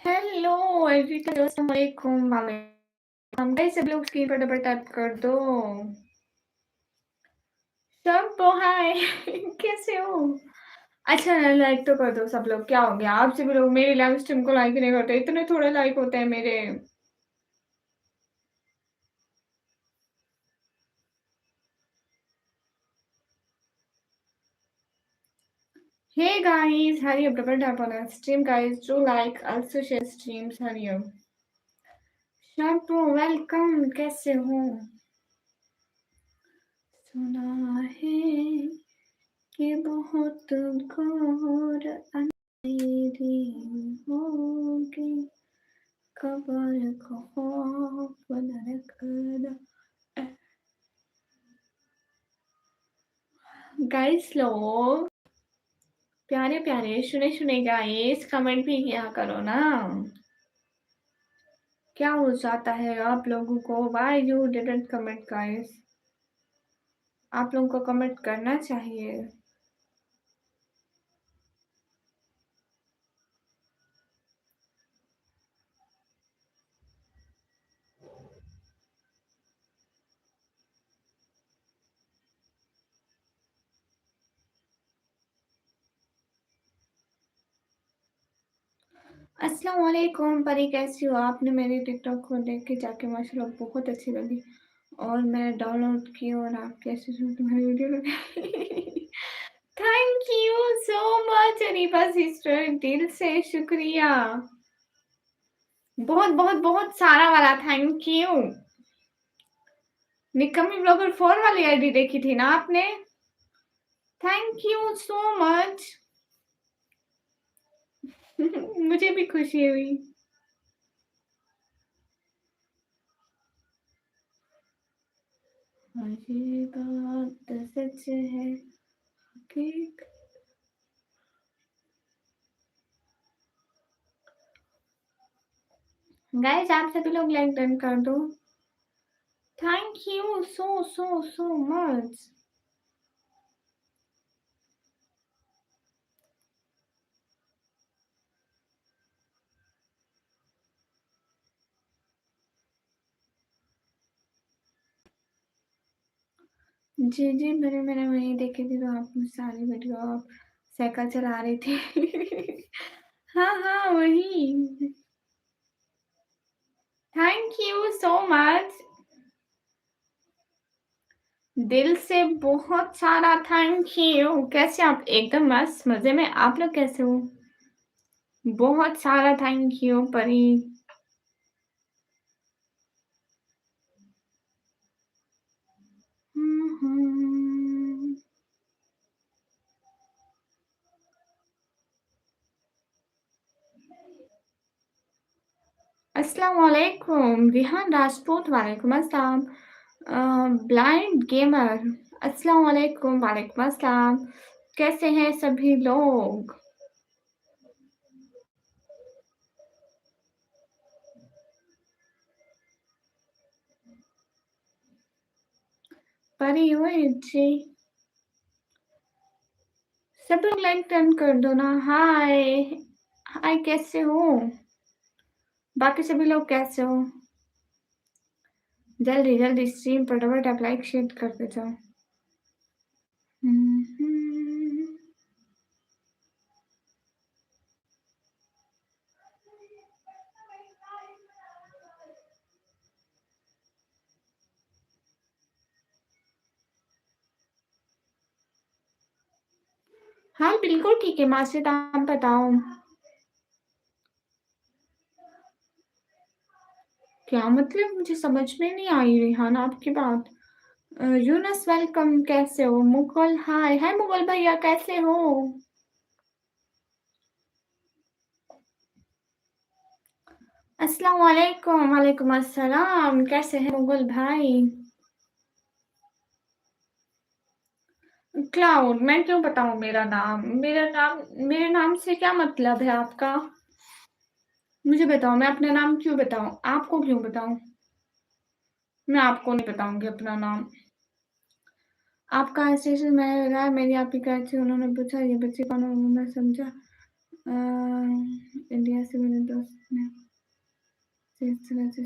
Hello everyone, अस्सलाम वालेकुम। Guys सब लोग स्क्रीन पर डबल टैप कर दो। सब हाय कैसे हो? अच्छा लाइक तो कर दो सब लोग। क्या हो गया आप सभी लोग मेरे लाइव स्ट्रीम को लाइक नहीं करते? इतने थोड़े लाइक होते हैं मेरे। Hey guys, hurry up, double tap on stream guys, do like also share streams. Hurry up shampoo, welcome. कैसे हो? सुना है कि बहुत घोर अंधेरी होगी, खबर को खौफ न रखना। गाइस लोग प्यारे प्यारे सुने सुने गाइस कमेंट भी किया करो ना। क्या हो जाता है आप लोगों को? Why you didn't comment guys? आप लोगों को कमेंट करना चाहिए। अस्सलाम वालेकुम परी, कैसी हो? आपने मेरी टिकटॉक को देख के जाके माशाल्लाह बहुत अच्छी लगी और मैं डाउनलोड की और आप कैसे तुम्हारी वीडियो लगी। Thank you so much Aniba sister, दिल से शुक्रिया। बहुत बहुत बहुत सारा वाला थैंक यू। निकम्मी ब्लॉगर 4 वाली आईडी देखी थी ना आपने? Thank you so much. मुझे भी खुशी हुई। ये बात सच है कि गाइस आप सभी लोग लाइक डन कर दो। Thank you so so so much. जी जी, मैंने वही देखी थी, तो आप सारी वीडियो आप साइकिल चला रही थी। हाँ हाँ वही। थैंक यू सो मच, दिल से बहुत सारा थैंक यू। कैसे आप? एकदम मस्त मजे में। आप लोग कैसे हो? बहुत सारा थैंक यू परी। हम्म। अस्सलाम वालेकुम रिहान राजपूत, वालेकुम अस्सलाम। ब्लाइंड गेमर, अस्सलाम वालेकुम, वालेकुम अस्सलाम। कैसे हैं सभी लोग? परी हुए जी, सब लोग लाइक टर्न कर दो ना। हाय हाय, कैसे हो? बाकी सभी लोग कैसे हो? जल्दी जल्दी स्ट्रीम पर डबल टैप लाइक शेयर करते जाओ। हम्म। हाँ, बिल्कुल ठीक है, मासिद आप बताओ। क्या मतलब मुझे समझ में नहीं आई रेहान आपकी बात। यूनस वेलकम कैसे हो? मुगल हाय, हाय मुगल भैया कैसे हो? अस्सलाम वालेकुम, वालेकुम अस्सलाम, कैसे हैं मुगल भाई? क्लाउड, मैं क्यों बताऊँ मेरा नाम? मेरे नाम से क्या मतलब है आपका? मुझे बताओ, मैं अपना नाम क्यों बताऊँ? आपको क्यों बताऊँ? मैं आपको नहीं बताऊँगी अपना नाम। आपका ऐसे-ऐसे मैं रहा मेरी आप ही का ऐसे उन्होंने पूछा ये बच्चे कौन है? उन्होंने समझा इंडिया से मेरे दोस्त ने सिलसिला से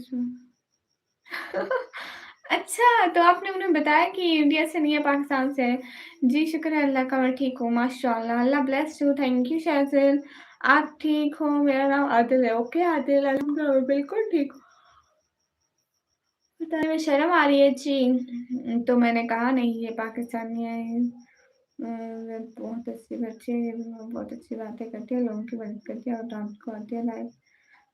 अच्छा, तो आपने उन्हें बताया कि इंडिया से नहीं है, पाकिस्तान से है। जी, शुक्र है अल्लाह का मैं ठीक हूँ, माशाअल्लाह, अल्लाह ब्लेस यू, थैंक यू शाज़िल। आप ठीक हो? मेरा नाम आदिल है। ओके आदिल, अल्हम्दुलिल्लाह बिल्कुल ठीक हूँ। बताने में शर्म आ रही है जी। तो मैंने कहा नहीं ये पाकिस्तानी है। बहुत अच्छी बच्ची है, बहुत अच्छी बातें करती है, लोगों की मदद करती है और रात को आती है लाइव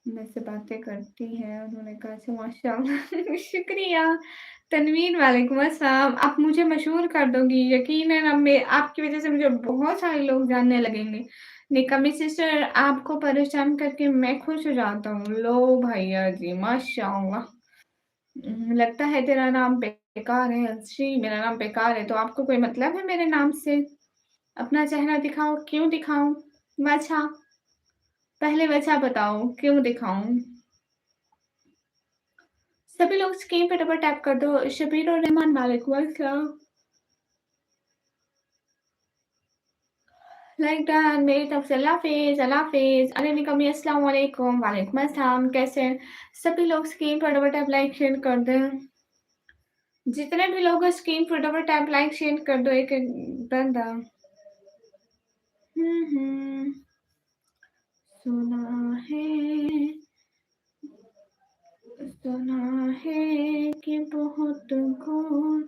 मेरे से बातें करती है। उन्होंने कहा अच्छा माशाल्लाह शुक्रिया। तनवीर वालेकुम अस्सलाम। आप मुझे मशहूर कर दोगी, यकीनन अब मैं आपकी वज़ह से मुझे बहुत सारे लोग जानने लगेंगे। निकम्मी सिस्टर आपको परेशान करके मैं खुश हो जाता हूँ। लो भैया जी माशाअल्लाह। लगता है तेरा नाम बेकार है। जी, मेरा नाम बेकार है, तो आपको कोई मतलब है मेरे नाम से? अपना चेहरा दिखाओ, क्यों दिखाऊँ? वजह, पहले वजह बताओ, क्यों दिखाऊँ? सभी लोग स्क्रीन पे डबल टैप कर दो। शबीर और रहमान वालेकुम अस्सलाम। लाइक डन मेरी तरफ से अल्लाह हाफ़िज़, अल्लाह हाफ़िज़। अरे निकम्मी अस्सलाम वालेकुम, वालेकुम अस्सलाम, कैसे हैं? सभी लोग स्क्रीन पर डबल टैप लाइक शेयर कर दें। जितने भी लोग हैं स्क्रीन पर डबल टैप लाइक शेयर कर दो एक-एक बंदा। हुँ। सुना है सुना है कि बहुत कौन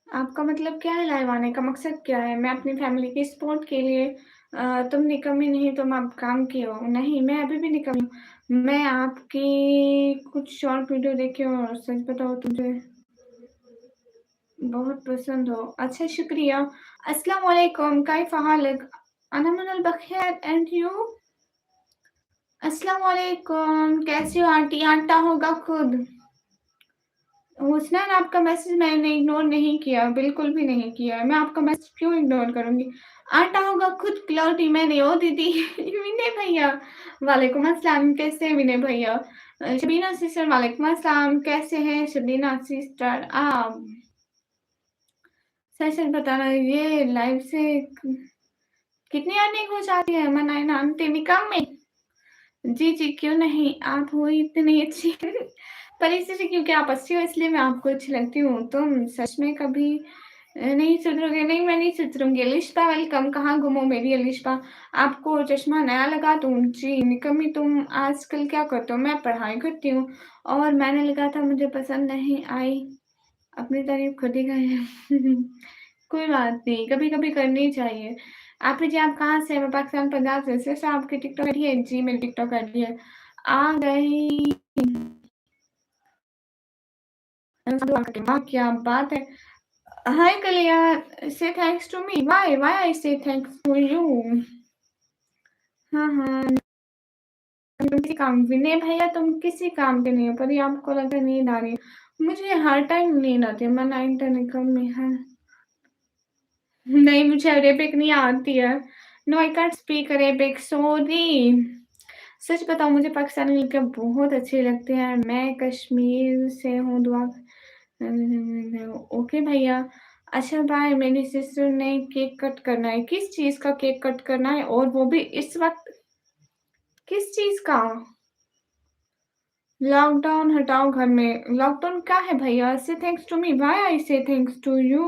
आपका मतलब क्या है लाइव आने का मकसद क्या है? मैं अपनी फैमिली की सपोर्ट के लिए तुम निकम्मी नहीं तुम अब काम की हो। नहीं, मैं अभी भी निकम्मी हूँ। मैं आपकी कुछ शॉर्ट वीडियो देखी हूँ और सच बताऊँ तुझे बहुत पसंद हो। अच्छा शुक्रिया। अस्सलाम वालेकुम, कैफ़ हालक? अना मिनल बख़ैर एंड यू? अस्सलाम वालेकुम, कैसी हो आंटी? आंटा होगा खुद। हुसनैन आपका मैसेज मैंने इग्नोर नहीं किया, बिल्कुल भी नहीं किया। मैं आपका मैसेज क्यों इग्नोर करूँगी? आटा होगा खुद खिलौटी मैंने ओ दीदी विनय भैया वालेकुम अस्सलाम कैसे हैं विनय भैया? शबीना सिस्टर वालेकुम अस्सलाम कैसे हैं शबीना सिस्टर आप? सच-सच बताना ये लाइव से कितनी अर्निंग हो जाती है मनाए आंटी निकम्मे? जी, जी, क्यों नहीं? आप हो ही इतनी अच्छी पर इसलिए क्योंकि आप अच्छी हो इसलिए मैं आपको अच्छी लगती हूँ। तुम सच में कभी नहीं सुधरोगे, नहीं मैं नहीं सुधरूँगी। अलिशा वेलकम, कहाँ गुम हो मेरी अलिशा? आपको चश्मा नया लगा दूँ? जी, निकम्मी तुम आजकल क्या करते हो? मैं पढ़ाई करती हूँ और मैंने लिखा था मुझे पसंद नहीं आई। अपनी तारीफ़ खुद ही करें। कोई बात नहीं, कभी-कभी करनी चाहिए। आप ही जी आप कहाँ से हैं? मैं पाकिस्तान पंजाब से। सिर्फ़ आपकी टिकटॉक आईडी है? जी, मेरी टिकटॉक आईडी है। आ गई वाह! क्या बात है। Hi Kalyan, say thanks to me. Why? Why I say thanks to you? हाँ, हाँ। तुम किसी काम विनय भैया तुम किसी काम के नहीं हो, पर ये आपको लगता है नींद आ रही है। मुझे हर टाइम नींद आती है। मैं 9-10 में हाँ। नहीं, मुझे अरेबिक नहीं आती है। No I can't speak Arabic sorry. सच बताऊँ मुझे पाकिस्तानी लड़कियाँ बहुत अच्छी लगती हैं। मैं कश्मीर से हूँ दुआ ओके भैया। अच्छा बाय मेरी सिस्टर ने केक कट करना है। किस चीज़ का केक कट करना है और वो भी इस वक़्त? किस चीज़ का? लॉकडाउन हटाओ घर में। लॉकडाउन क्या है भैया? Say thanks to me. Why I say thanks to you?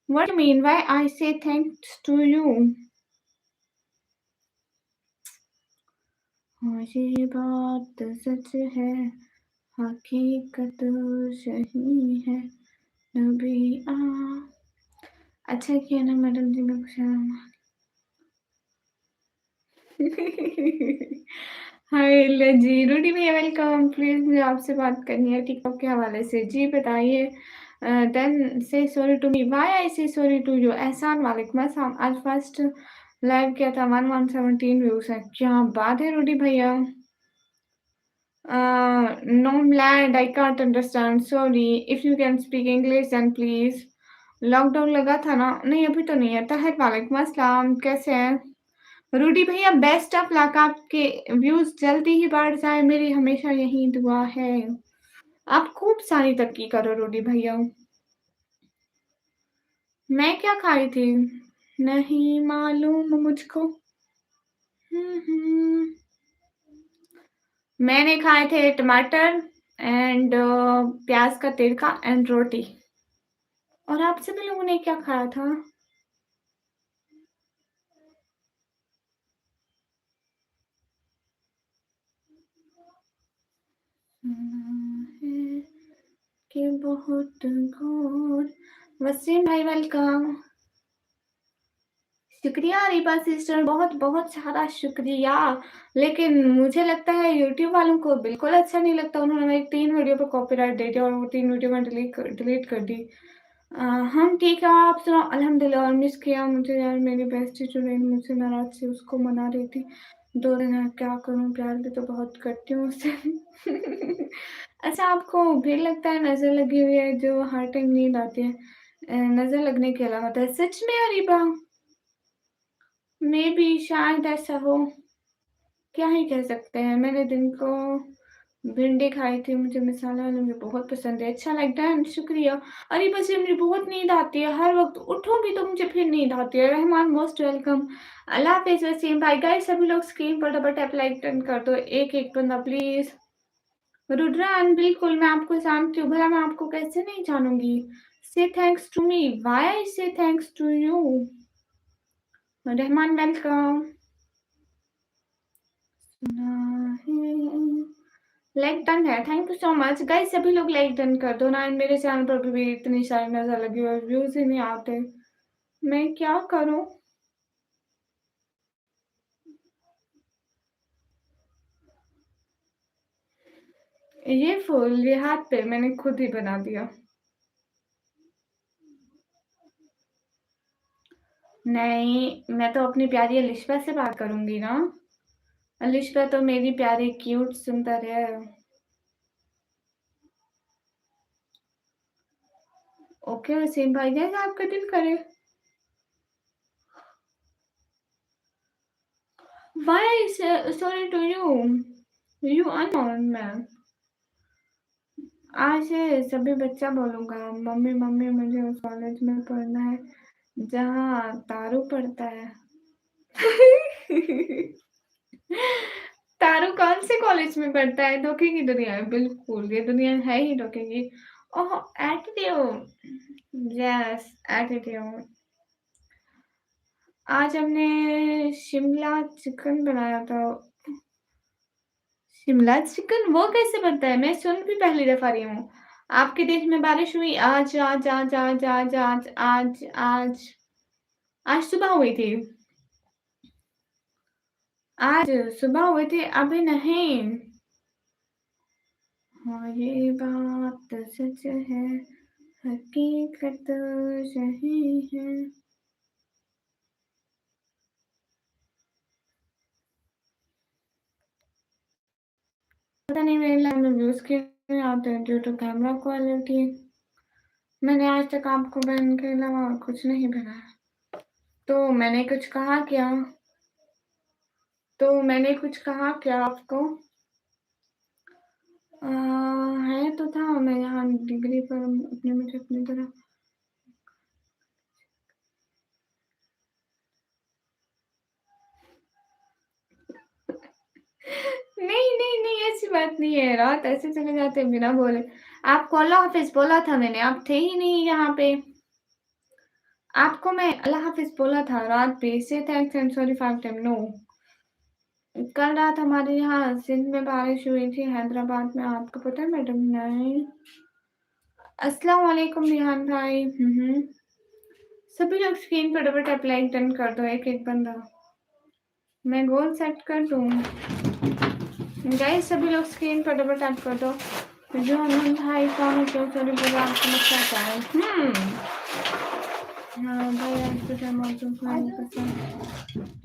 What you mean why I say thanks to you? हाँ, ये बात सच है, हकीकत सही है, नबी अच्छा किया ना मैडम जी मैं कुछ हाय ल जी, रूडी भैया वेलकम। प्लीज़ मुझे आपसे बात करनी है टिकटॉक के हवाले से। जी बताइए then say sorry to me, why I say sorry to you? एहसान वालेकुम अस्सलाम। आज फर्स्ट लाइव किया था 1117 व्यूज़ हैं। क्या बात है रूडी भैया। No land I can't understand sorry if you can speak English then please. Lockdown लगा था ना? नहीं अभी तो नहीं है। ताहिर वालेकुम अस्सलाम, कैसे हैं? रूडी भैया बेस्ट ऑफ लक, आपके व्यूज जल्दी ही बढ़ जाए, मेरी हमेशा यही दुआ है। आप खूब सारी तरक्की करो रूडी भैया। मैं क्या खाई थी? नहीं मालूम मुझको। हम्म। मैंने खाए थे टमाटर एंड प्याज का तिरका एंड रोटी। और आप सभी लोगों ने क्या खाया था? सुना है कि बहुत घोर। वसीम भाई वेलकम। शुक्रिया रिपा सिस्टर, बहुत-बहुत सारा शुक्रिया। लेकिन मुझे लगता है यूट्यूब वालों को बिल्कुल अच्छा नहीं लगता। उन्होंने मेरी 3 वीडियो पे कॉपीराइट दे दिया और वो 3 वीडियो मैं डिलीट कर दी। हम ठीक है, आप सुनाओ? अल्हम्दुलिल्लाह। और मिस किया मुझे यार, मेरी बेस्टी जो रही मुझसे नाराज़ थी, उसको मना रही थी। 2 दिन है, क्या करूँ? प्यार भी तो बहुत करती हूँ उससे। अच्छा आपको भी लगता है नज़र लगी हुई है जो हर टाइम नींद आती है नज़र लगने की अलामत है? सच में अरीबा? मेबी शायद ऐसा हो, क्या ही कह सकते हैं। मैंने दिन को भिंडी खाई थी, मुझे मसाला वाला मुझे बहुत पसंद है। अच्छा लगता है, शुक्रिया। अरे बस ये मुझे बहुत नींद आती है, हर वक़्त उठूँ भी तो मुझे फिर नींद आती है। Rahman most welcome. अल्लाह हाफ़िज़ वसीम भाई। गाइस सभी लोग स्क्रीन पर डबल टैप लाइक डन कर दो, एक-एक बंदा प्लीज़। रुद्रान बिल्कुल मैं आपको जानती हूँ, भला मैं आपको कैसे नहीं जानूँगी? Say thanks to me, why I say thanks to you? Rahman welcome. Like done है, thank you so much guys. सभी लोग लाइक डन कर दो ना। मेरे चैनल पर भी इतनी सारी नजर लगी हुई है, व्यूज ही नहीं आते, मैं क्या करूं? ये फूल ये हाथ पे मैंने खुद ही बना दिया। नहीं मैं तो अपनी प्यारी अलिशा से बात करूंगी ना। अलिशा तो मेरी प्यारी क्यूट सुंदर है। ओके वसीम भाई, जैसा आपका दिल करे। Why sorry to you? You unknown man. आज से सभी बच्चा बोलूंगा, मम्मी मम्मी मुझे उस कॉलेज में पढ़ना है जहाँ तारू पढ़ता है। तारू कौन से कॉलेज में पढ़ता है? धोखे की दुनिया है, बिल्कुल ये दुनिया है ही धोखे की। ओह एटीट्यूड, यस एटीट्यूड। आज हमने शिमला चिकन बनाया था। शिमला चिकन वो कैसे बनता है? मैं सुन भी पहली दफा रही हूँ। आपके देश में बारिश हुई आज आज आज आज आज आज आज आज आज सुबह हुई थी। आज सुबह हुई थी, अभी नहीं। हाँ ये बात सच है, हकीकत सही है। पता नहीं मेरे लाइन में व्यूज क्यों नहीं आते हैं ड्यू टू कैमरा क्वालिटी। मैंने आज तक आपको बहन के अलावा और कुछ नहीं बनाया। तो मैंने कुछ कहा क्या? तो मैंने कुछ कहा क्या आपको? है तो था, मैं यहाँ डिग्री पर अपने मुझे अपनी तरह। नहीं नहीं नहीं ऐसी बात नहीं है, रात ऐसे चले जाते हैं बिना बोले। आपको अल्लाह हाफिज बोला था मैंने, आप थे ही नहीं यहाँ पे। आपको मैं अल्लाह हाफिज बोला था रात पे, say thanks and sorry for time no. कल रात हमारे यहाँ सिंध में बारिश हुई थी, हैदराबाद में, आपको पता है मैडम? नहीं। अस्सलाम वालेकुम रिहान भाई। सभी लोग स्क्रीन पर डबल टैप लाइक डन कर दो, एक-एक बंदा। मैं गोल सेट कर दूँ? गाइस सभी लोग स्क्रीन पर डबल टैप कर दो। जो अनंत भाई कौन है, क्यों चोरी बोला, आपको समस्या क्या है? हाँ भाई, आपको क्या मौजूद नहीं पसंद?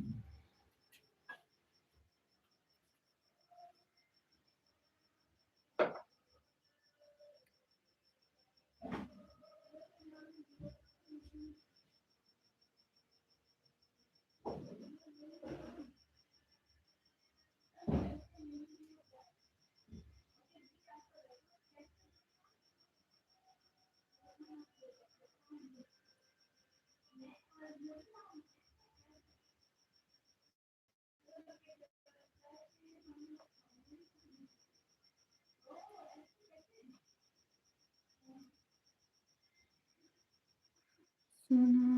सुना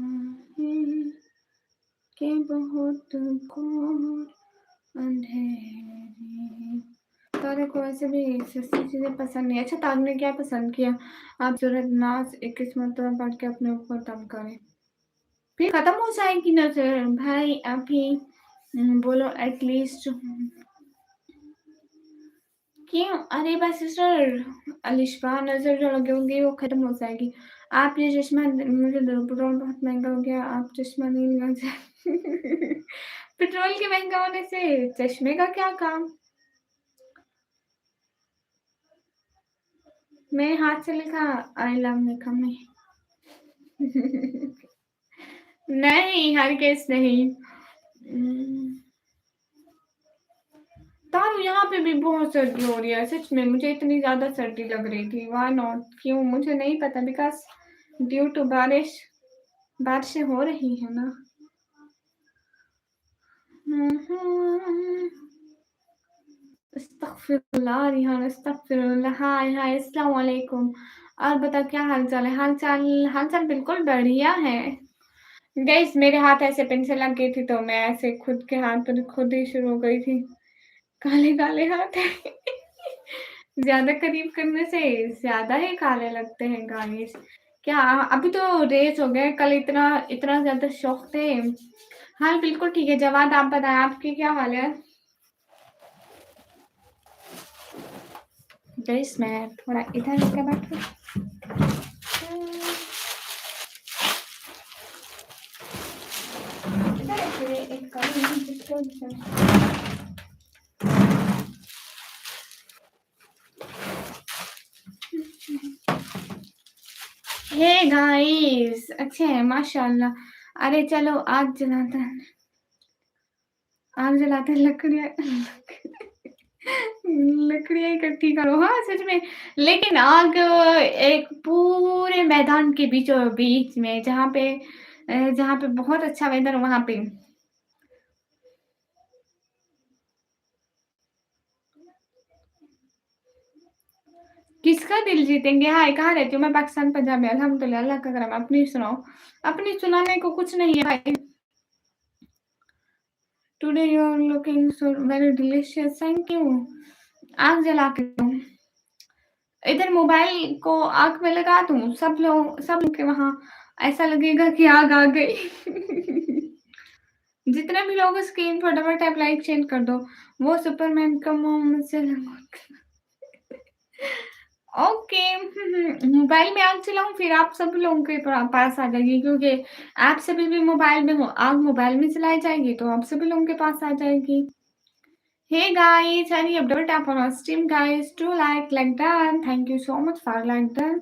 है कि बहुत घोर अंधेरी। तारे को ऐसे भी सस्ती चीजें पसंद नहीं। अच्छा, तारे ने क्या पसंद किया? आप सूरज नाज 21 मरतबा पढ़ के अपने ऊपर दम करें, फिर खत्म हो जाएगी नजर। भाई आप ही बोलो एटलीस्ट। क्यों? अरे बस सिस्टर अलिशबा, नजर जो लगी होंगी वो खत्म हो जाएगी। आप ये चश्मा, मुझे पेट्रोल बहुत महंगा हो गया, आप चश्मा नहीं लग जाए। पेट्रोल के महंगा होने से चश्मे का क्या काम? मेरे हाथ से लिखा आई लव मेकअप में। नहीं, हर केस नहीं। तारू, यहाँ पे भी बहुत सर्दी हो रही है, सच में मुझे इतनी ज्यादा सर्दी लग रही थी। Why not? क्यों? मुझे नहीं पता, बिकॉज ड्यू टू बारिश, बारिशें हो रही है ना। अस्तगफिरुल्लाह रिहान, अस्तगफिरुल्लाह। हाय हाय, अस्सलाम वालेकुम। और बता, क्या हाल चाल है? हाल चाल बिल्कुल बढ़िया है। गाइस मेरे हाथ ऐसे पिन से लग गई थी, तो मैं ऐसे खुद के हाथ पर खुद ही शुरू हो गई थी। काले काले हाथ है। ज्यादा करीब करने से ज्यादा ही काले लगते हैं गाइस। क्या? अभी तो रेस हो गए, कल इतना इतना ज्यादा शौक थे। हाल बिल्कुल ठीक है। जवाद आप बताएं, आपके क्या हाल है? गाइस मैं थोड़ा इधर होकर बैठूं। इधर एक्चुअली एक काम। हे गाइस, अच्छे हैं माशाल्लाह। अरे चलो आग जलाते हैं, आग जलाते हैं। लकड़ियाँ लकड़ियाँ इकट्ठी करो। हाँ सच में। लेकिन आग एक पूरे मैदान के बीचों बीच में, जहाँ पे बहुत अच्छा वेदर, वहां पे। किसका दिल जीतेंगे? हाय, कहाँ रहती हो? मैं पाकिस्तान, पंजाब में। अल्हम्दुलिल्लाह, अल्लाह का करम। अपनी सुनाओ। अपनी सुनाने को कुछ नहीं है भाई। Today you are looking so very delicious, thank you. आग जला के दो। इधर मोबाइल को आग में लगा दूं, सब लोग के वहां ऐसा लगेगा कि आग आ गई। जितने भी लोग स्क्रीन पर डबल टैप लाइक चेंज कर दो। वो सुपरमैन का मोहम्मद से ओके। मोबाइल में आग चलाऊं, फिर आप सभी लोगों के पास आ जाएगी, क्योंकि आप सभी भी मोबाइल में हो। आग मोबाइल में चलाई जाएगी तो आप सभी लोगों के पास आ जाएगी। Hey guys, hurry up, double tap on our stream guys. Do like that. Thank you so much for like that.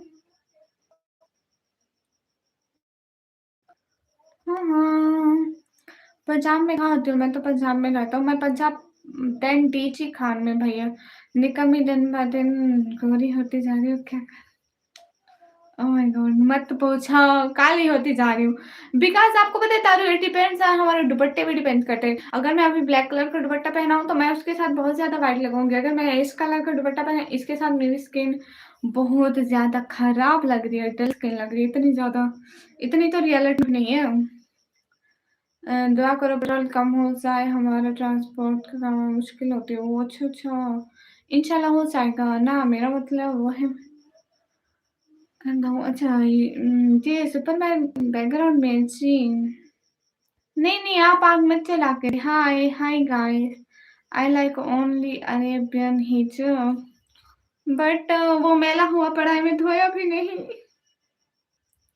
हाँ, पंजाब में कहाँ होती हूँ? मैं तो पंजाब में रहता हूँ। मैं पंजाब देन डीची खान में भैया। निकम्मी दिन ब दिन गोरी होती जा रही हूँ क्या? ओह माय गॉड, मत पूछो। काली होती जा रही हूँ। बिकॉज़ आपको पता है तारू, इट डिपेंड्स ऑन हमारे दुपट्टे पे डिपेंड करते हैं। अगर मैं अभी ब्लैक कलर का दुपट्टा पहना हूँ तो मैं उसके साथ बहुत ज़्यादा व्हाइट लगूँगी। अगर मैं इस कलर का दुपट्टा पहना, इसके साथ मेरी स्किन बहुत ज़्यादा खराब लग रही है, डल स्किन लग रही है। इतनी ज़्यादा, इतनी तो रियलिटी नहीं है। दुआ करो पेट्रोल कम हो जाए, हमारा ट्रांसपोर्ट का मुश्किल होती है। ओह! अच्छा, अच्छा। इंशाल्लाह हो जाएगा ना, मेरा मतलब वो है करना हूँ। अच्छा जी सुपरमैन बैकग्राउंड में जी। नहीं, नहीं आप आग मत जला के hi, hi guys I like only Arabian hijab but वो मैला हुआ पड़ा है, मैं धोया भी नहीं।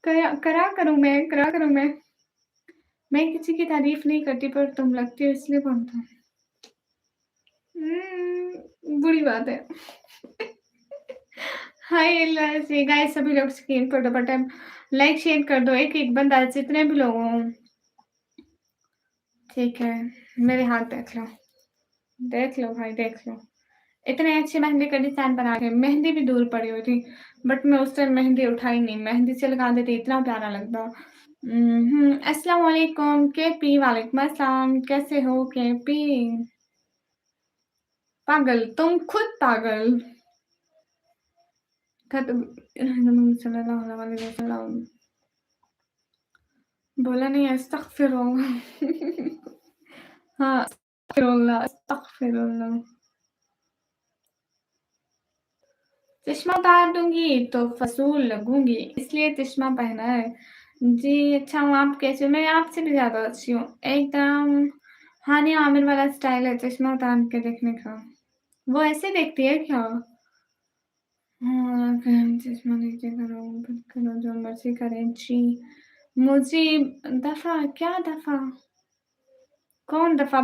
करा करूँ मैं किसी की तारीफ नहीं करती पर तुम लगती हो इसलिए बोलता हूँ। बुरी बात है। हाय से गाइस सभी लोग स्क्रीन पर डबल टैप लाइक शेयर कर दो, एक-एक बंदा जितने भी लोग हों। ठीक है, मेरे हाथ देख लो। देख लो भाई देख लो। इतने अच्छे मेहंदी का डिज़ाइन बना के मेहंदी भी दूर पड़ी हुई थी, बट मैं उस टाइम मेहंदी उठाई नहीं, मेहंदी से लगा देती इतना प्यारा लगता। अस्सलाम वालेकुम केपी वालेकुम अस्सलाम, कैसे हो केपी? पागल, तुम खुद पागल। खत्म सल्लल्लाहु अलैहि वसल्लम बोला नहीं अस्तगफिरुल्लाह। हाँ, अस्तगफिरुल्लाह, अस्तगफिरुल्लाह। चश्मा उतार दूँगी तो फ़ज़ूल लगूँगी, इसलिए चश्मा पहना है। जी, अच्छा हूँ, आप कैसे हो? मैं आपसे भी ज़्यादा अच्छी हूँ। एकदम हानिया आमिर वाला स्टाइल है चश्मा उतार के देखने का। वो ऐसे देखती है क्या? हाँ, चश्मा नीचे करो, ऊपर करो, जो मर्ज़ी करें जी। मुझे दफ़ा क्या दफ़ा? कौन दफ़ा?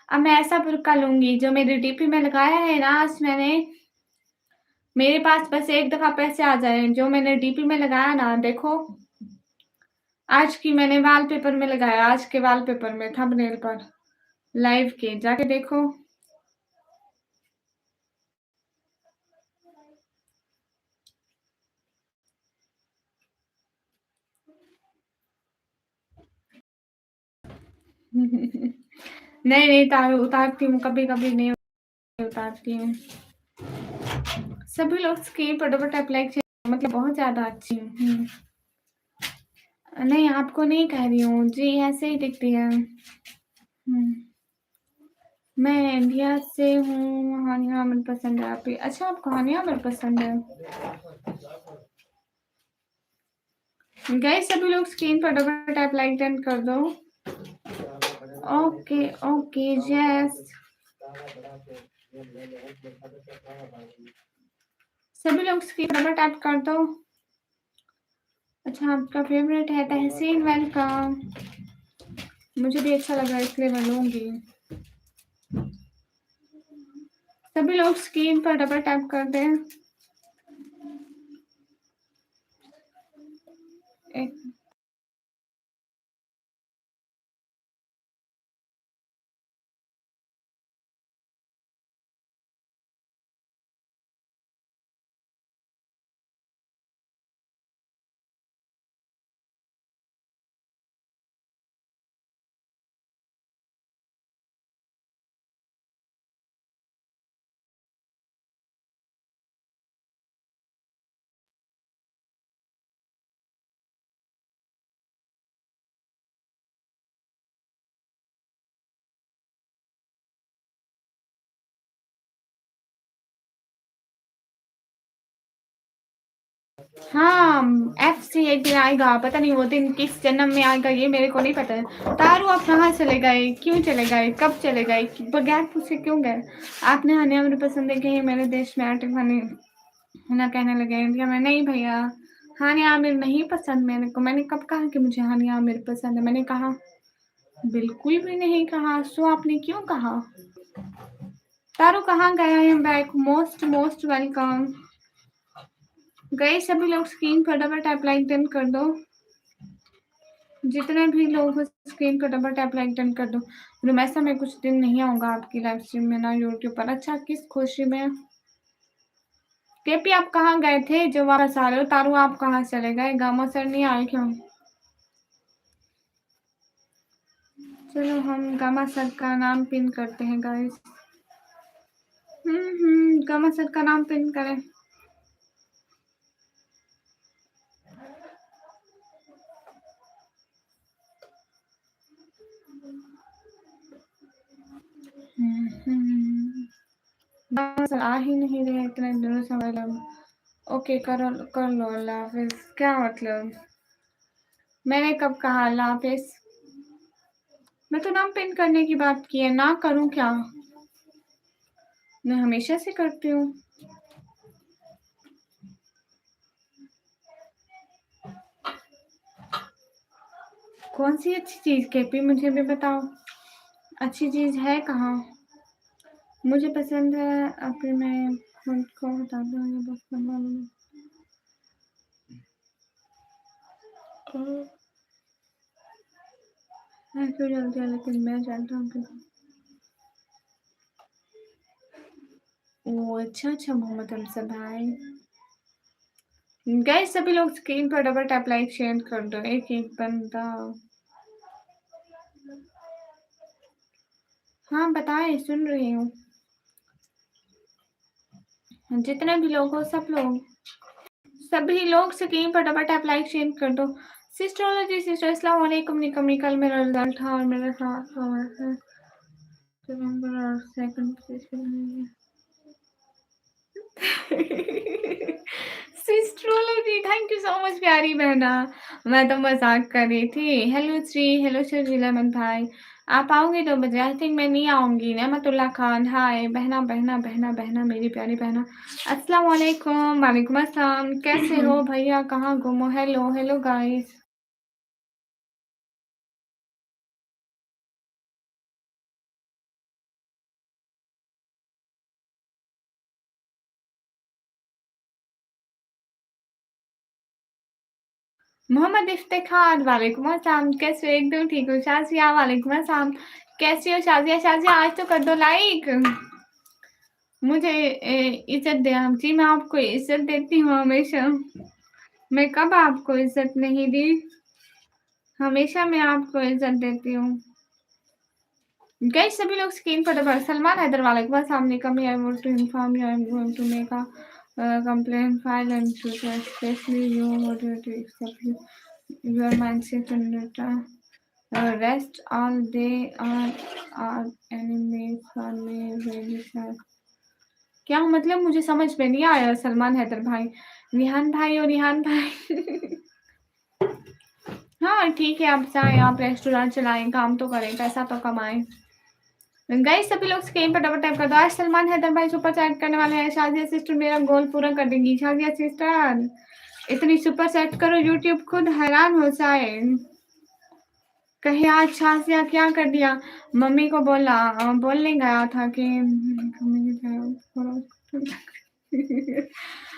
अब मैं ऐसा बुर्का लूँगी जो मेरी डीपी में लगाया है ना आज मैंने, मेरे पास बस एक दफ़ा पैसे आ जाएँ, जो मैंने डीपी में लगाया ना देखो, आज की मैंने वॉलपेपर में लगाया, आज के वॉलपेपर में थंबनेल पर, लाइव के, जाके देखो। नहीं, नहीं उतारती हूँ, कभी-कभी नहीं उतारती हूँ। सभी लोग स्क्रीन पर डबल टैप लाइक मतलब बहुत ज़्यादा अच्छी हूँ। नहीं, आपको नहीं कह रही हूँ, जी ऐसे ही दिखती है। हुँ। मैं इंडिया से हूँ, हानिया आमिर पसंद है आप ही। अच्छा आपको हानिया आमिर पसंद है? गाइस सभी लोग स्क्रीन पर डबल टैप लाइक डन कर दो। Okay, okay, yes. सभी लोग स्क्रीन पर डबल टैप कर दो। अच्छा आपका फेवरेट है तहसीन, वेलकम। मुझे भी अच्छा लगा इसलिए मैं लूँगी। सभी लोग स्क्रीन पर डबल टैप कर दें। एक हाँ, एफसी एक दिन आएगा, पता नहीं वो दिन किस जन्म में आएगा ये मेरे को नहीं पता है। तारू आप कहाँ चले गए? क्यों चले गए? कब चले गए? बगैर पूछे क्यों गए? आपने हानिया आमिर पसंद है कि मेरे देश में आतंक वाले ना कहने लगे इंडिया में? नहीं भैया, हानिया आमिर नहीं पसंद मेरे को। मैंने कब कहा कि मुझे हानिया आमिर पसंद है? मैंने कहा बिल्कुल भी नहीं कहा। सो आपने क्यों कहा? तारू कहाँ गया? I am back. Most most welcome. गए सभी लोग स्क्रीन पर डबल टैप लाइक डन कर दो। जितने भी लोग हो स्क्रीन पर डबल टैप लाइक डन कर दो। रुमैसा मैं कुछ दिन नहीं आऊँगा आपकी लाइव स्ट्रीम में ना यूट्यूब पर। अच्छा किस खुशी में? केपी आप कहाँ गए थे जो वापस आ रहे हो? तारू आप कहाँ चले गए? गामा सर नहीं आए क्यों? चलो हम गामा सर का नाम पिन करते हैं गाइस। गामा सर का नाम पिन करें। हम्म, बस आ ही नहीं रहे इतने दिनों से मतलब। ओके करो, कर लो, अल्लाह हाफिज। क्या मतलब, मैंने कब कहा अल्लाह हाफिज? मैं तो नाम पिन करने की बात की है, ना करूं क्या? मैं हमेशा से करती हूँ। कौन सी अच्छी चीज केपी, मुझे भी बताओ। अच्छी चीज है कहाँ? मुझे पसंद है अपने, मैं खुद को बताती हूँ, ये बस मैं क्यों जल्दी है, लेकिन मैं जानता हूँ कि ओ अच्छा अच्छा, मोहम्मद अमजद भाई। गाइस सभी लोग स्क्रीन पर डबल टैप लाइक शेयर कर दो, एक एक बंदा। हाँ बताएं, सुन रही हूँ। जितने भी लोग हो, सब लोग, सभी लोग स्क्रीन पर डबल टैप लाइक शेयर कर दो। सिस्टरोलॉजी सिस्टर, अस्सलाम वालेकुम। निकम, कल मेरा रिजल्ट था और मेरे साथ नंबर और सेकंड पोजीशन सिस्ट्रोलॉजी, थैंक यू सो मच प्यारी बहना। मैं तो मजाक कर रही थी। हेलो श्री, हेलो शर्जिला मन भाई। आप आओगे 2 बजे? आई थिंक मैं नहीं आऊंगी। नेमतुल्ला खान, हाय बहना बहना बहना बहना, मेरी प्यारी बहना। अस्सलाम वालेकुम। वालेकुम अस्सलाम, कैसे हो भैया, कहाँ गुम हो? Hello hello guys. Mohammad Iftikhar, वालेकुम अस्सलाम, कैसे हो? एकदम ठीक हो। शाजिया, वालेकुम अस्सलाम, कैसी हो शाजिया? शाजिया आज तो कर दो लाइक, मुझे इज्जत दे आप जी। मैं आपको इज्जत देती हूँ हमेशा। मैं कब आपको इज्जत नहीं दी? हमेशा मैं आपको इज्जत देती हूँ। गाइस सभी लोग स्क्रीन पर दबा। सलमान हैदर, वालेकुम अस्सलाम। Nikam, I want to inform you, I am going to make a complaint file and to especially you order to accept you. Your mindset and rest all day are enemies for me very sad. क्या मतलब, मुझे समझ में नहीं आया सलमान हैदर भाई। रिहान भाई और रिहान भाई हाँ ठीक है, आप चाहे आप रेस्टोरेंट चलाएं, काम तो करें, पैसा तो कमाएं। गाइस सभी लोग स्क्रीन पर डबल टैप कर दो। आज सलमान हैदर भाई सुपर चैट करने वाले हैं। शाजिया सिस्टर मेरा गोल पूरा कर देंगी। शाजिया सिस्टर इतनी सुपर चैट करो, यूट्यूब खुद हैरान हो जाए। कहीं आज शाजिया क्या कर दिया? मम्मी को बोलने गया था कि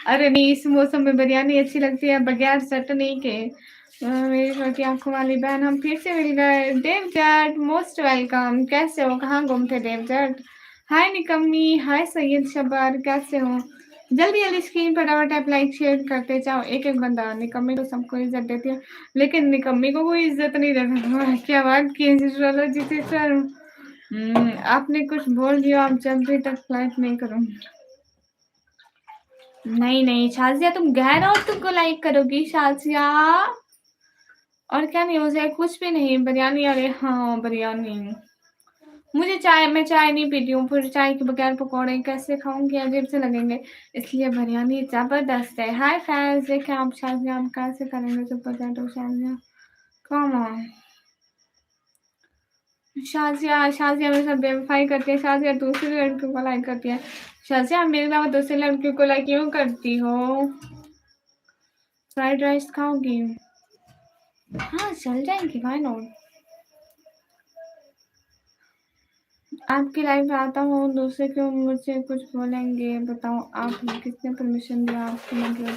अरे नहीं, इस मौसम में बिरयानी अच्छी लगती है बगैर चटनी के। मेरी छोटी आंखों वाली बहन, हम फिर से मिल गए। देव जट, मोस्ट वेलकम। कैसे हो, कहाँ गुम थे देव जट? हाय निकम्मी, हाय सैयद शबार, कैसे हो? जल्दी जल्दी स्क्रीन पर डबल टैप लाइक शेयर करते जाओ, एक एक बंदा। निकम्मी को सबको इज्जत देती है, लेकिन निकम्मी को कोई इज्जत नहीं देता। क्या बात की सिस्टरोलॉजी सिस्टर, आपने कुछ बोल दिया, आप जब भी तक लाइक नहीं करूँगी। नहीं नहीं शाजिया, तुम गहरा और तुमको लाइक करोगी शाजिया। और क्या न्यूज़ है? कुछ भी नहीं, बिरयानी। अरे हाँ बिरयानी। मुझे चाय, मैं चाय नहीं पीती हूँ, फिर चाय के बगैर पकौड़े कैसे खाऊंगी, अजीब से लगेंगे, इसलिए बिरयानी जबरदस्त है। हाय फैंस, देखें आप शाजिया, आप कैसे करेंगे सुपर चैट हो शाजिया? Come on Shazia. शाजिया मेरे साथ बेवफाई करती है। शाजिया दूसरी लड़कियों को लाइक करती है। शाजिया मेरे अलावा दूसरी लड़कियों को लाइक क्यों करती हो? फ्राइड राइस खाओगी? हाँ चल जाएंगी, व्हाई नॉट। आपकी लाइफ में आता हूँ, दूसरे क्यों मुझे कुछ बोलेंगे? बताओ आप, किसने परमिशन दिया आपको? मतलब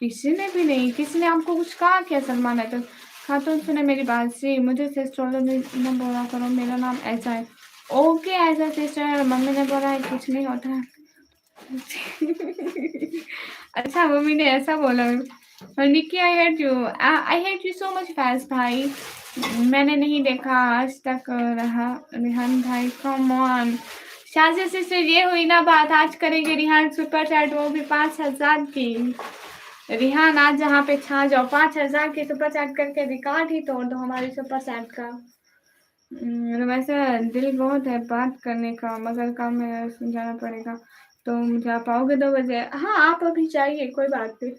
किसी ने भी नहीं। किसी ने आपको कुछ कहा क्या? सलमान है तो खातून, सुने मेरी बात से, मुझे सिस्टर ने बोला करो, मेरा नाम ऐसा है। ओके ऐसा सिस्टर, मम्मी ने बोला है कुछ नहीं होता है। अच्छा मम्मी ने ऐसा बोला। और Nikki, I hate you so much Faiz भाई। मैंने नहीं देखा आज तक रहा। रिहान भाई कम ऑन। शाजिया सिस्टर, ये हुई ना बात, आज करेंगे रिहान सुपर चैट, वो भी 5,000 की। रिहान आज जहाँ पे छा जाओ, 5,000 की सुपर चैट करके रिकॉर्ड ही तोड़ दो हमारे सुपर चैट का। वैसे दिल बहुत है बात करने का, मगर काम में समझाना पड़ेगा। तो मुझे आप आओगे 2 बजे? हाँ, आप अभी जाइए, कोई बात नहीं।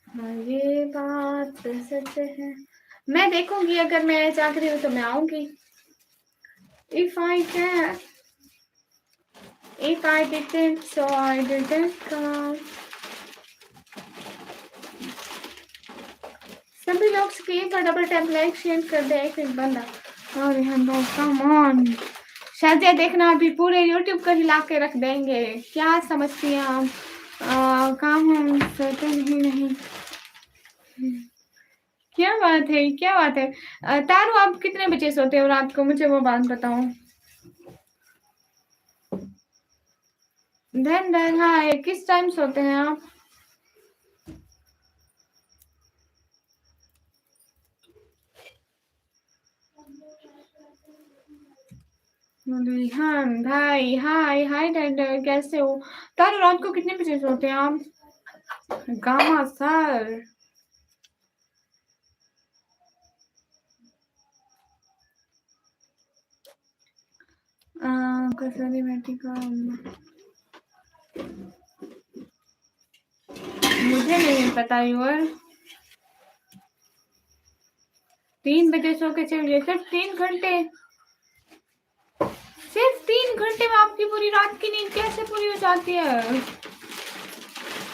हाँ, ये बात सच है। मैं देखूँगी, अगर मैं चाकरी हूँ तो मैं आऊँगी। If I can, if I didn't, so I didn't come। सभी लोग स्क्रीन पर डबल टैप लाइक शेयर कर दे, एक बंदा। अरे हम लोग कम ऑन। शायद देखना अभी पूरे यूट्यूब को हिला के रख देंगे। क्या समझती हैं आप? काम हम करते ही नहीं। क्या बात है, क्या बात है? तारू, आप कितने बजे सोते हो रात को? मुझे वो बात बताओ। धन हाय, किस टाइम सोते हैं आप? रिहान भाई, हाय हाय डैड, कैसे हो? तारू, रात को कितने बजे सोते हैं आप? Gamma sir. कसौली मेथी का मुझे नहीं पता यार। 3 बजे सो के चलिए, सिर्फ 3 घंटे? सिर्फ 3 घंटे में आपकी पूरी रात की नींद कैसे पूरी हो जाती है?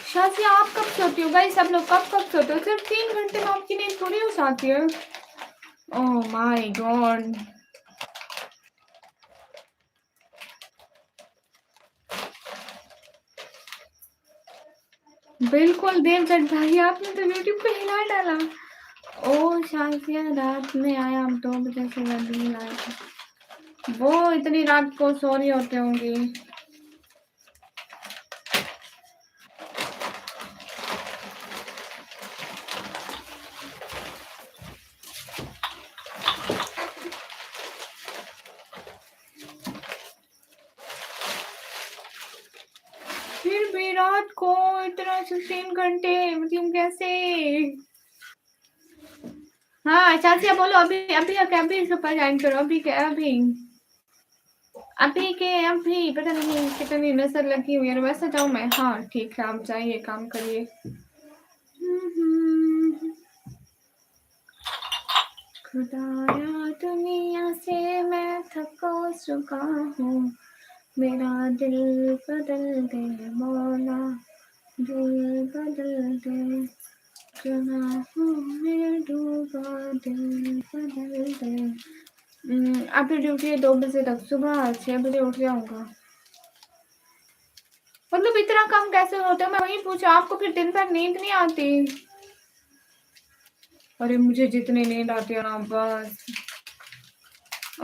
शाजिया, आप कब सोती हो? गाइस, सब लोग कब कब सोते हो? सिर्फ 3 घंटे में आपकी नींद पूरी हो जाती है? Oh my God. बिल्कुल देवदत्त भाई, आपने तो यूट्यूब पे हिला डाला। ओ शाजिया, रात में आया, हम 2 बजे से नहीं आए थे। वो इतनी रात को सो रही होते होंगी। फिर भी रात को इतना 3 घंटे, मतलब कैसे? हाँ चाचिया बोलो, अभी अभी अभी सुपर ज्वाइन करो, अभी के अभी। अभी के अभी, पता नहीं कितनी नजर लगी हुई है। वैसे जाऊँ मैं? हाँ ठीक है, आप जाइए, काम करिए। खुदाया, दुनिया से मैं थको चुका हूँ, मेरा दिल बदल दे मौला, दिल बदल दे, गुनाहों में डूबा दिल बदल दे। आपकी ड्यूटी है 2 बजे तक, सुबह 6 बजे उठ जाऊंगा। मतलब इतना कम कैसे होता है? मैं वही पूछा आपको, फिर दिन भर नींद नहीं आती? अरे मुझे जितनी नींद आती है ना, बस।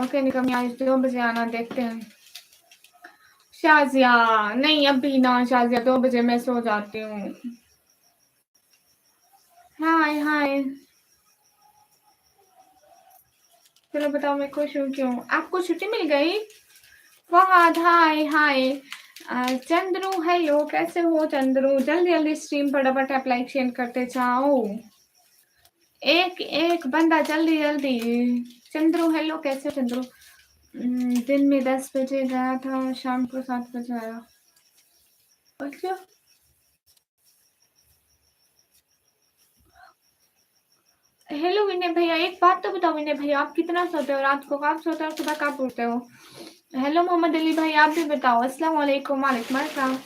ओके निकम, आज 2 बजे आना, देखते हैं। शाजिया, नहीं अभी ना शाजिया, 2 बजे मैं सो जाती हूँ। हाय हाय, चलो बताओ, मैं खुश हूँ क्यों? आपको छुट्टी मिल गई? फहद हाय हाय। चंद्रू हेलो, कैसे हो चंद्रू? जल्दी जल्दी स्ट्रीम पर डबल टैप लाइक शेयर करते जाओ। एक एक बंदा, जल्दी जल्दी। चंद्रू हेलो, कैसे हो चंद्रू? दिन में 10 बजे गया था, शाम को 7 बजे आया। अच्छा, हेलो विनय भैया, एक बात तो बताओ विनय भैया, आप कितना सोते हो रात को? कब सोते हो, सुबह कब उठते हो? हेलो मोहम्मद अली भाई, आप भी बताओ। अस्सलाम वालेकुम। वालेकुम अस्सलाम।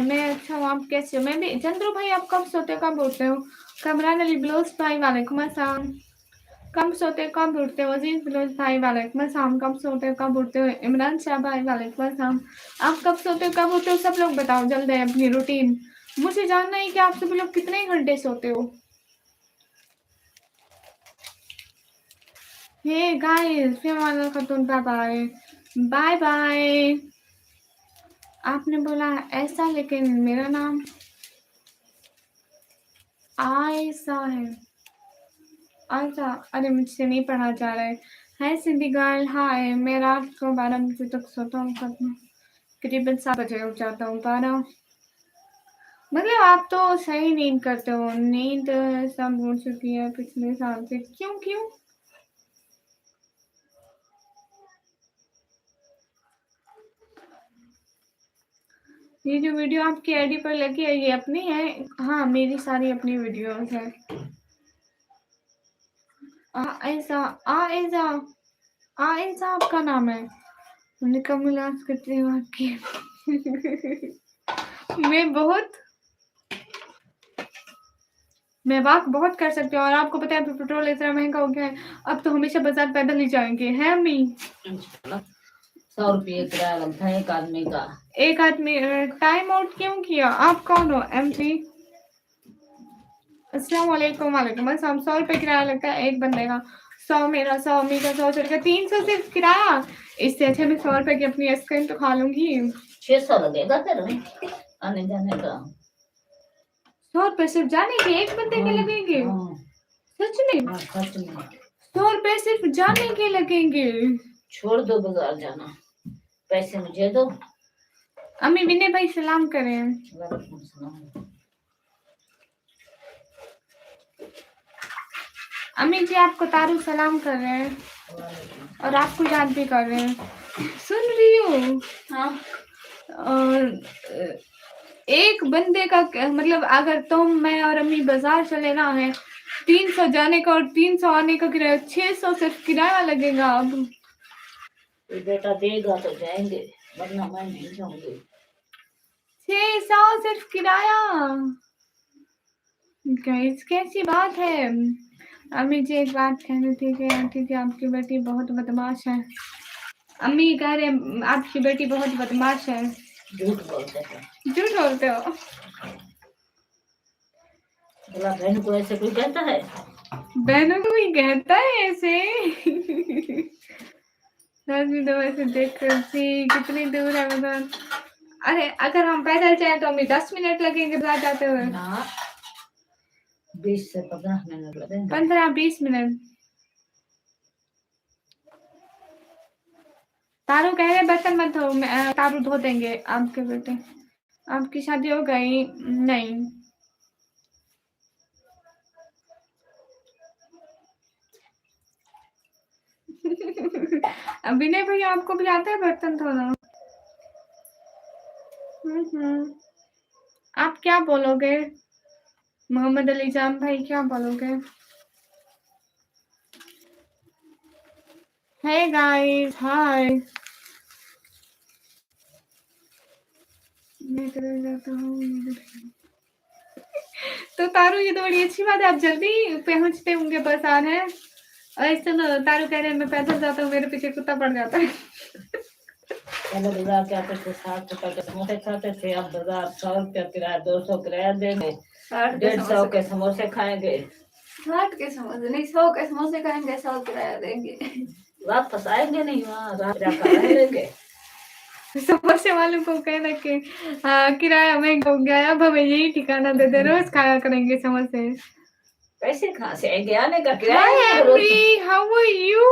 मैं अच्छा हूँ, आप कैसे हो? मैं भी। चंद्रू भाई, आप कब सोते हो, कब उठते हो? कमरान अली ब्लोस भाई, वालेकुम अस्सलाम। कब सोते हो, कब उठते हो? अजीज ब्लोस भाई, वालेकुम अस्सलाम। कब सोते हो, कब उठते हो? इमरान शाह भाई, वालेकुम अस्सलाम। आप कब सोते हो, कब उठते हो? सब लोग बताओ जल्दी अपनी रूटीन। मुझे जानना है कि आप सभी लोग कितने घंटे सोते हो। हे गाइस, फिर वाला Khatoon, bye bye. Bye bye. आपने बोला ऐसा, लेकिन मेरा नाम आयसा है। आयसा, अरे मुझसे नहीं पढ़ा जा रहा है। हाय सिंधी गर्ल, हाय। मैं रात को 12 बजे तक सोता हूँ, करीबन 7 बजे उठ जाता हूँ। 12, मतलब आप तो सही नींद करते हो। नींद सब उड़ चुकी है पिछले साल से। क्यों क्यों? ये जो वीडियो आपकी आईडी पर लगी है ये अपनी है? हाँ, मेरी सारी अपनी वीडियोस है। आयजा, आयजा, आयजा आपका नाम है। निकम मिलास करती हूँ आपकी। मैं बहुत मैं वाक बहुत कर सकती हूँ और आपको पता है पेट्रोल इतना महंगा हो गया है, अब तो हमेशा बाजार पैदल ही जाएंगे, है अम्मी? 100 रुपये किराया लगता है एक आदमी का। एक आदमी टाइम आउट क्यों किया? आप कौन हो एमजी? अस्सलाम वालेकुम। वालेकुम अस्सलाम। 100 रुपये किराया लगता है एक बंदे का। 100 मेरा, 100 अम्मी का, 100 का 300 सिर्फ किराया। इससे अच्छा मैं 100 रुपये की अपनी आइसक्रीम तो खा लूंगी। 600 लगेगा फिर आने जाने का। 100 रुपये सिर्फ जाने के एक बंदे के लगेंगे? सच में? सच में 100 रुपये सिर्फ जाने के लगेंगे? छोड़ दो बाजार जाना, पैसे मुझे दो। अम्मी विनय भाई सलाम करें। अम्मी जी आपको तारू सलाम कर रहे हैं और आपको याद भी कर रहे हैं। सुन रही हो? हाँ। एक बंदे का मतलब अगर तुम मैं और अम्मी बाजार चले ना है 300 जाने का और 300 आने का किराया, 600 सिर्फ किराया लगेगा। अब बेटा देगा तो जाएंगे वरना मैं नहीं जाऊंगी। 600 सिर्फ किराया, गाइस कैसी बात है? अम्मी जी एक बात कहनी थी कि आंटी जी आपकी बेटी बहुत बदमाश है। अम्मी कह रहे आपकी बेटी बहुत बदमाश है। झूठ बोलते हो। झूठ बोलते हो? भला बहन को ऐसे कोई कहता है? बहनों को ही कहता है ऐसे। तो वैसे देख कर सी कितनी दूर है मतलब। अरे अगर हम पैदल जाए तो हमें 10 मिनट लगेंगे बाजार जाते हुए। 20 से 15 मिनट लगेंगे। 15-20 मिनट। तारू कह रहे बर्तन मत धो, तारू धो देंगे आपके बेटे। आपकी शादी हो गई? नहीं। अभी नहीं भैया आपको भी आता है बर्तन धोना? आप क्या बोलोगे मोहम्मद अली जान भाई, क्या बोलोगे? हे गाइस, हाय। मैं चले जाता हूँ। तो तारू ये तो बड़ी अच्छी बात है, आप जल्दी पहुंचते होंगे बाजार है। और ऐसे तो तारू कह रहे हैं मैं पैदल जाता हूँ, मेरे पीछे कुत्ता पड़ जाता है। पहले बाजार के आते थे 60 रुपए के समोसे खाते थे, अब बाजार 100 रुपया किराया, 200 किराया देंगे, 150 के समोसे खाएंगे। 60 के समोसे नहीं, 100 के समोसे खाएंगे, 100 किराया देंगे। वापस आएंगे नहीं, वहाँ रात रह लेंगे। समोसे वालों को कहना कि किराया महंगा हो गया, अब हमें यही ठिकाना दे दे, रोज खाया करेंगे समोसे। पैसे कहाँ से आएंगे, आने का किराया। Hi Emily, how are you?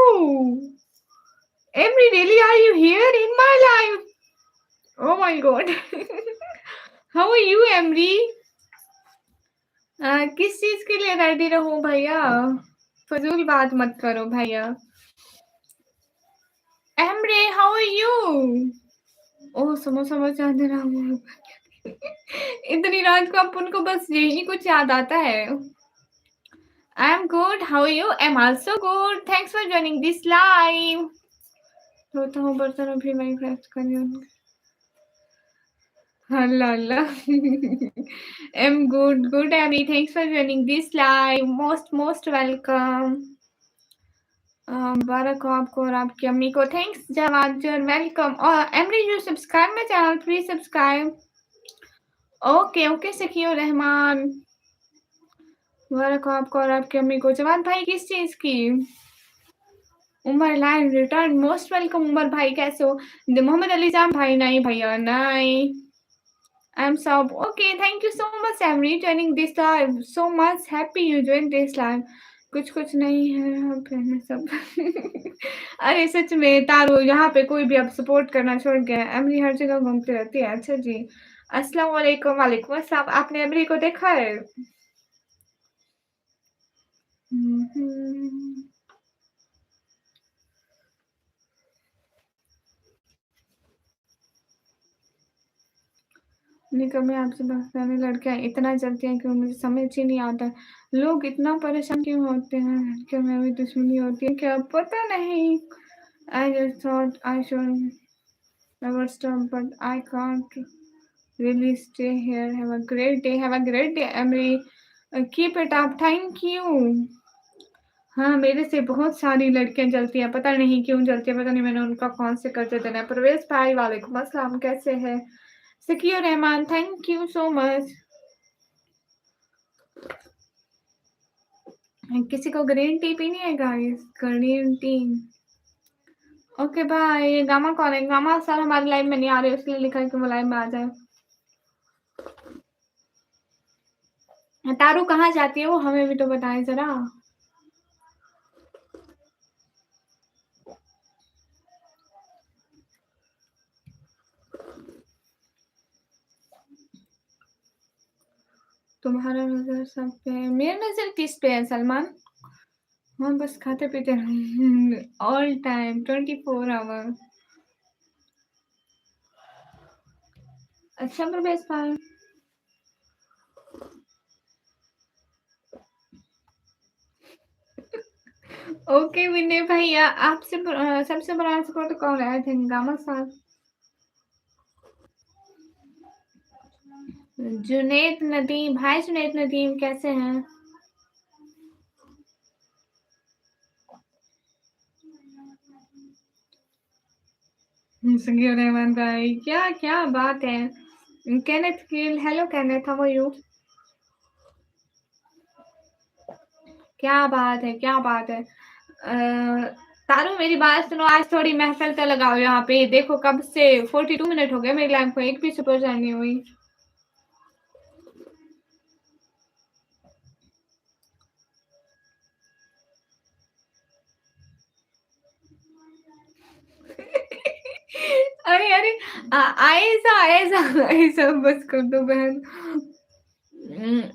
Emily, really, are you here in my life? Oh my god. How are you, Emily? किस चीज के लिए रेडी रहूं भैया? फजूल बात मत करो भैया। Emily, how are you? ओह समोसा मत दे रहा हूँ। इतनी रात को अपन को बस यही कुछ याद आता है। I'm good. How are you? I'm also good. Thanks for joining this live. धोता हूँ बर्तन अभी मैं फ्रेश कर रही हूँ। Allah Allah. I'm good, Amy. Thanks for joining this live. Most welcome. मुबारक हो आपको और आपकी अम्मी को। Thanks Jawad, you're welcome. और Emily, you subscribe my channel. Please subscribe. Okay, सखियो रहमान। मुबारक हो आपको और आपकी अम्मी को। जवाद भाई किस चीज की? Umar line return, most welcome Umar भाई, कैसे हो? मोहम्मद अली जान भाई, नहीं भैया नहीं। I'm Sab. Okay, thank you so much, Emily, joining this live. So much happy you joined this live. कुछ नहीं है यहाँ पे है सब। अरे सच में तारो, यहाँ पे कोई भी अब सपोर्ट करना छोड़ गया है। एमरी हर जगह घूमती रहती है। अच्छा जी, अस्सलाम वालेकुम। वालेकुम अस्सलाम। आपने एमरी को देखा है? नहीं, कभी आपसे बात करने लड़कियाँ इतना जलती हैं कि मुझे समझ ही नहीं आता। लोग इतना परेशान क्यों होते हैं? लड़कियों में भी दुश्मनी होती है क्या? पता नहीं। I just thought I should never stop but I can't really stay here. Have a great day, have a great day emery, keep it up, thank you. हाँ, मेरे से बहुत सारी लड़कियाँ जलती हैं, पता नहीं क्यों जलती हैं, पता नहीं मैंने उनका कौन से कर्ज देना है। परवेज़ भाई वालेकुम अस्सलाम, कैसे हैं? Zakia Rahman, thank you so much. किसी को ग्रीन टी पीनी है guys? Green tea. Okay bye. ये गामा कौन है? गामा सर हमारे लाइव में नहीं आ रहे, इसलिए लिखा है कि वो लाइव में आ जाए। तारू कहाँ जाती है वो? हमें भी तो बताएं जरा। तुम्हारा नजर सब पे है, मेरा नजर किस पे है सलमान? हम बस खाते पीते ऑल टाइम 24 आवर। अच्छा प्रवेश भाई। ओके विनय भैया, आपसे सबसे बड़ा सपोर्ट कौन है? आई थिंक गामा साहब। जुनैद नदीम, हाय जुनैद नदीम, कैसे हैं? संगीत रहमान भाई, क्या क्या बात है। Kenneth Gill, hello Kenneth, how are you? क्या बात है, क्या बात है। तारू मेरी बात सुनो, आज थोड़ी महफिल तो लगाओ यहाँ पे। देखो कब से 42 मिनट हो गए मेरी लाइफ को, एक भी सुपर चैन नहीं हुई। अरे अरे, ऐसा ऐसा ऐसा बस कर दो बहन।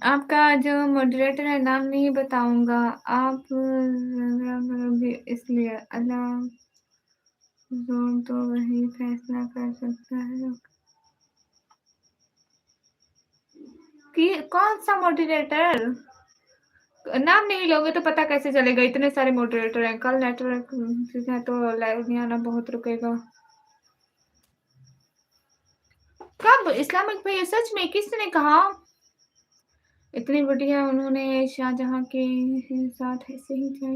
आपका जो मॉडरेटर है नाम नहीं बताऊंगा, आप झगड़ा करोगे इसलिए। अल्लाह जोर तो वही फैसला कर सकता है कि कौन सा मॉडरेटर। नाम नहीं लोगे तो पता कैसे चलेगा? इतने सारे मॉडरेटर हैं। कल नेटवर्क है तो लाइव नहीं आना बहुत रुकेगा। कब इस्लामिक भाई? सच में किसने कहा? इतनी बढ़िया उन्होंने शाहजहां के साथ ऐसे ही किया।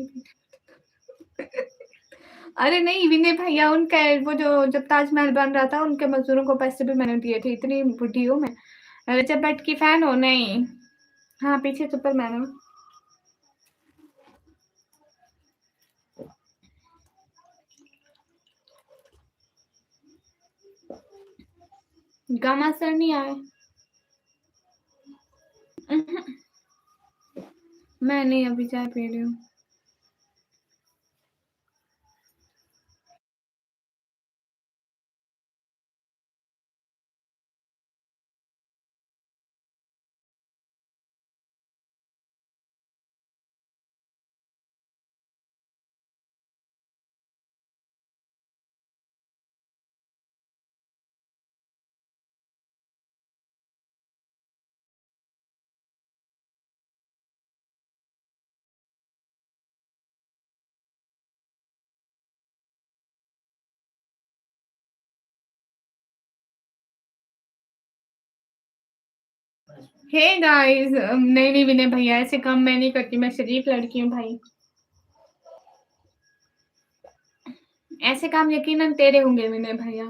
अरे नहीं विनय भैया, उनका वो जो जब ताजमहल बन रहा था उनके मजदूरों को पैसे भी मैंने दिए थे। इतनी बुढ़ी हूँ मैं। रजब भट्ट की फैन हो? नहीं। हाँ, पीछे सुपरमैन हूँ। गामा सर नहीं आए। मैं नहीं, अभी चाय पी रही हूँ। हे गाइस, नहीं नहीं विनय भैया, ऐसे काम मैं नहीं करती। मैं शरीफ लड़की हूँ भाई। ऐसे काम यकीनन तेरे होंगे विनय भैया।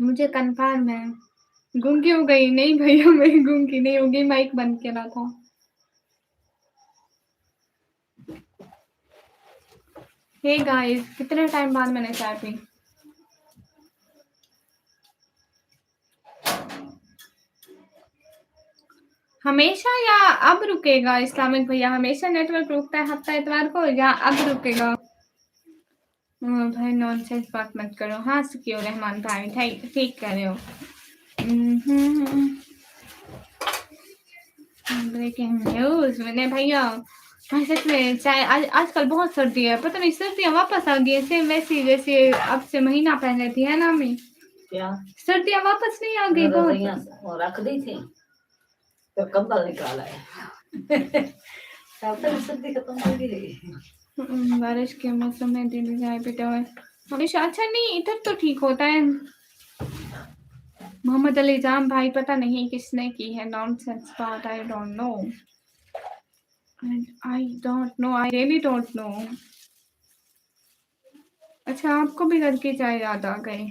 मुझे कंफर्म है। गूंगी हो गई? नहीं भैया, मैं गूंगी नहीं होगी, माइक बंद करा था। हे गाइस, कितने टाइम बाद मैंने चाय पी। हमेशा या अब रुकेगा? इस्लामिक भैया, हमेशा नेटवर्क रुकता है हफ्ता इतवार को या अब रुकेगा? भाई नॉनसेंस बात मत करो। हाँ सिक्योर रहमान भाई, ठीक ठीक कह रहे हो। ब्रेकिंग न्यूज विनय भैया, हाँ, सच में चाहे आजकल बहुत सर्दी है, पता नहीं सर्दियाँ वापस आ गई है सेम वैसी जैसे अब से महीना पहले थी, है ना अम्मी? क्या सर्दियाँ वापस नहीं आ गई बहुत। रजाइयाँ वो रख दी थी तो कंबल निकाला है तब तक सर्दी खत्म हो गई। बारिश के मौसम में दिन चाय पीते हुए हमेशा अच्छा नहीं, इधर तो ठीक होता है। मोहम्मद अली जाम भाई पता नहीं किसने की है नॉनसेंस बात, I don't know I really don't know. अच्छा आपको भी घर की चाय याद आ गई?